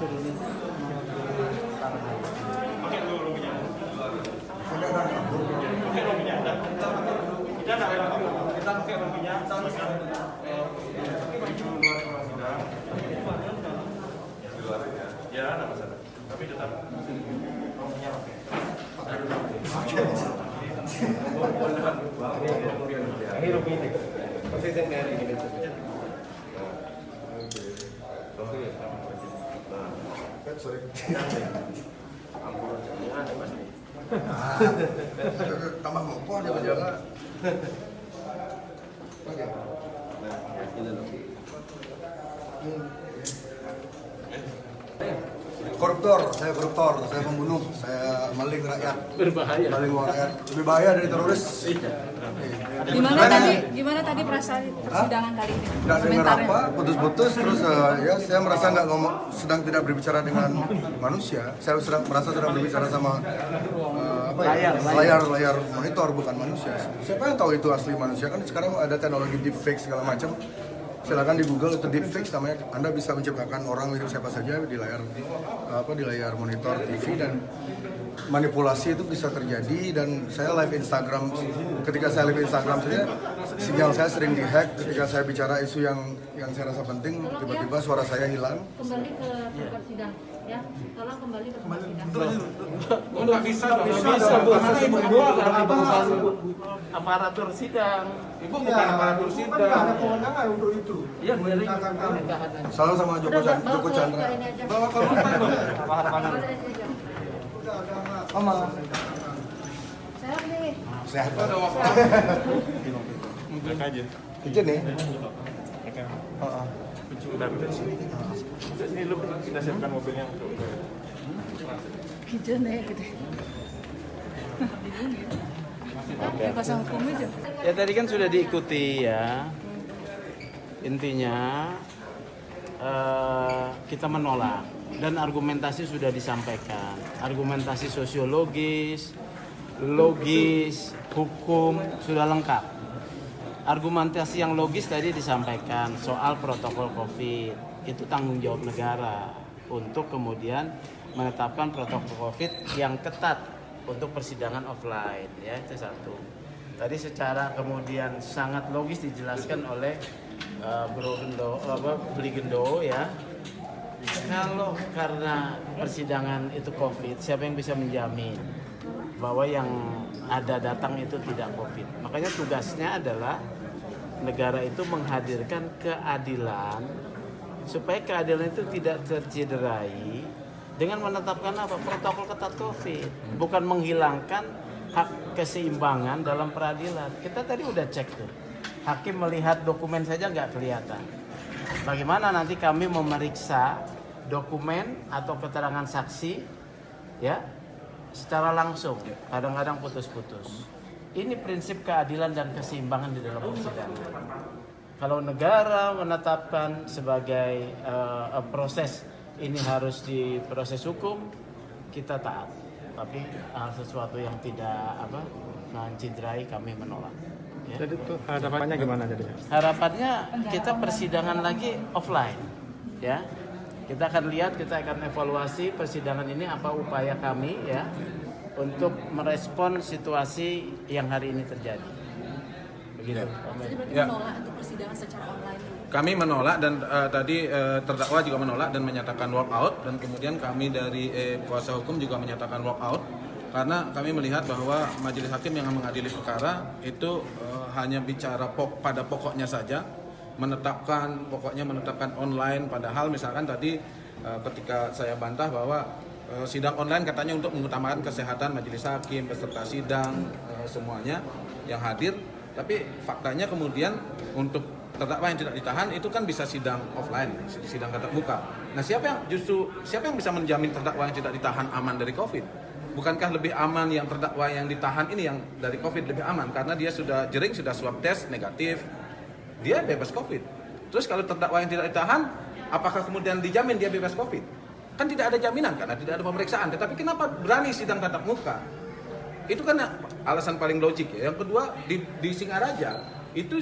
turunin. Pakai dulu rumahnya. Pakai rumahnya. Kita nggak rela kita pakai rumahnya. Ya, nggak masalah. Tapi tetap rumahnya Ini rumahnya. Pasti saya nyari gini tuh. Sorry. Tambah ngopo dia menjaga. Oke. Koruptor, saya pembunuh, saya maling rakyat. Berbahaya. Maling uang rakyat. Lebih bahaya dari teroris. Gimana tadi persidangan kali ini? Tidak dengar apa, putus-putus, terus ya saya merasa nggak sedang tidak berbicara dengan manusia. Saya merasa sedang berbicara sama layar monitor, bukan manusia. Siapa yang tahu itu asli manusia? Kan sekarang ada teknologi deepfake segala macam. Silakan di Google itu deepfake namanya. Anda bisa menciptakan orang mirip siapa saja di layar monitor TV, dan manipulasi itu bisa terjadi. Dan saya live Instagram, ketika saya live Instagram saja sinyal saya sering dihack. Ketika saya bicara isu yang saya rasa penting, tiba-tiba suara saya hilang. Kembali ke tempat sidang, ya. Tolong kembali ke tempat sidang. nggak bisa, aparatur sidang. Ibu bukan aparatur sidang. Ada kewenangan untuk itu. Iya, dari Salam sama Joko Chandra. Bawa ke rumah. Mama. Sehat nih. Sehat. Ada waktu. Mereka aja. Itu nih. Mereka. Heeh. Udah sini. Ini lu kita siapkan mobilnya untuk Gitu nih, gitu. Pasang hukum aja. Ya tadi kan sudah diikuti ya. Intinya kita menolak dan argumentasi sudah disampaikan. Argumentasi sosiologis, logis, hukum sudah lengkap. Argumentasi yang logis tadi disampaikan soal protokol COVID. Itu tanggung jawab negara untuk kemudian menetapkan protokol COVID yang ketat untuk persidangan offline, ya itu satu. Tadi secara kemudian sangat logis dijelaskan oleh Beli Gendo ya. Kalau karena persidangan itu COVID, siapa yang bisa menjamin bahwa yang ada datang itu tidak COVID? Makanya tugasnya adalah negara itu menghadirkan keadilan supaya keadilan itu tidak tercederai dengan menetapkan protokol ketat COVID, bukan menghilangkan hak keseimbangan dalam peradilan. Kita tadi udah cek tuh, hakim melihat dokumen saja nggak kelihatan. Bagaimana nanti kami memeriksa dokumen atau keterangan saksi, ya, secara langsung, kadang-kadang putus-putus. Ini prinsip keadilan dan keseimbangan di dalam persidangan. Kalau negara menetapkan sebagai proses ini harus diproses hukum, kita taat. Tapi sesuatu yang tidak mencederai kami menolak. Ya. Jadi tuh harapannya gimana jadinya? Harapannya kita persidangan lagi offline, ya. Kita akan lihat, kita akan evaluasi persidangan ini apa upaya kami ya untuk merespon situasi yang hari ini terjadi. Begitu. Jadi berarti Ya. menolak untuk persidangan secara online. Kami menolak dan tadi terdakwa juga menolak dan menyatakan walk out, dan kemudian kami dari kuasa hukum juga menyatakan walk out karena kami melihat bahwa majelis hakim yang mengadili perkara itu hanya bicara pada pokoknya saja, menetapkan online, padahal misalkan tadi ketika saya bantah bahwa sidang online katanya untuk mengutamakan kesehatan majelis hakim, peserta sidang, semuanya yang hadir, tapi faktanya kemudian untuk terdakwa yang tidak ditahan itu kan bisa sidang offline, sidang tatap muka. Nah, siapa yang bisa menjamin terdakwa yang tidak ditahan aman dari COVID? Bukankah lebih aman yang terdakwa yang ditahan ini yang dari COVID lebih aman karena dia sudah jering, sudah swab test negatif, dia bebas COVID. Terus kalau terdakwa yang tidak ditahan, apakah kemudian dijamin dia bebas COVID? Kan tidak ada jaminan karena tidak ada pemeriksaan. Tetapi kenapa berani sidang tatap muka? Itu kan alasan paling logik ya. Yang kedua di Singaraja itu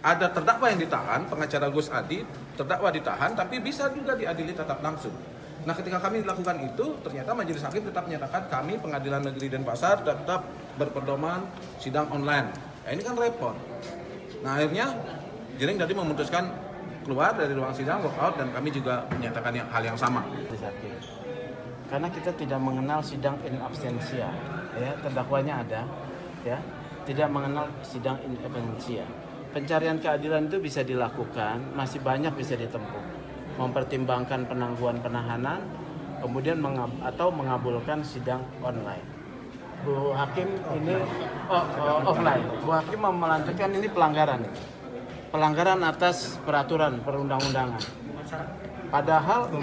ada terdakwa yang ditahan, pengacara Gus Adi, terdakwa ditahan, tapi bisa juga diadili tatap langsung. Nah, ketika kami lakukan itu, ternyata majelis hakim tetap menyatakan kami Pengadilan Negeri Denpasar tetap berpedoman sidang online. Nah, ini kan repot. Nah, akhirnya Jering tadi memutuskan keluar dari ruang sidang, walkout, dan kami juga menyatakan hal yang sama. Karena kita tidak mengenal sidang in absentia, ya, terdakwanya ada, ya, tidak mengenal sidang in absentia. Pencarian keadilan itu bisa dilakukan, masih banyak bisa ditempuh. Mempertimbangkan penangguhan penahanan, kemudian atau mengabulkan sidang online. Bu Hakim ini offline. Bu Hakim melanjutkan ini pelanggaran atas peraturan perundang-undangan. Padahal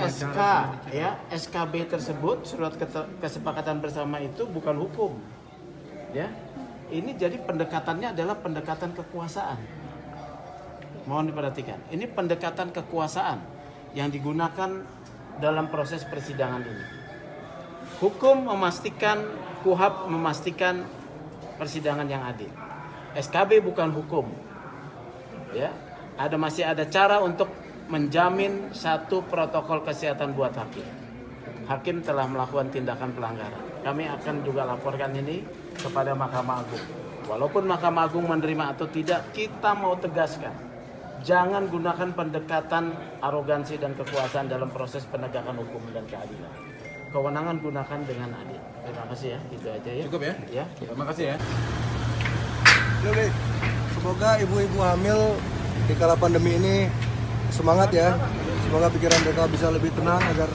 SKB tersebut, surat kesepakatan bersama itu bukan hukum. Ya. Ini jadi pendekatannya adalah pendekatan kekuasaan. Mohon diperhatikan. Ini pendekatan kekuasaan yang digunakan dalam proses persidangan ini. Hukum memastikan, KUHAP memastikan persidangan yang adil. SKB bukan hukum. Ya, masih ada cara untuk menjamin satu protokol kesehatan buat hakim. Hakim telah melakukan tindakan pelanggaran. Kami akan juga laporkan ini kepada Mahkamah Agung. Walaupun Mahkamah Agung menerima atau tidak, kita mau tegaskan. Jangan gunakan pendekatan arogansi dan kekuasaan dalam proses penegakan hukum dan keadilan. Kewenangan gunakan dengan adil. Terima kasih ya, itu aja ya. Cukup ya? Ya. Terima kasih ya. Oke. Semoga ibu-ibu hamil di kala pandemi ini semangat ya. Semoga pikiran mereka bisa lebih tenang agar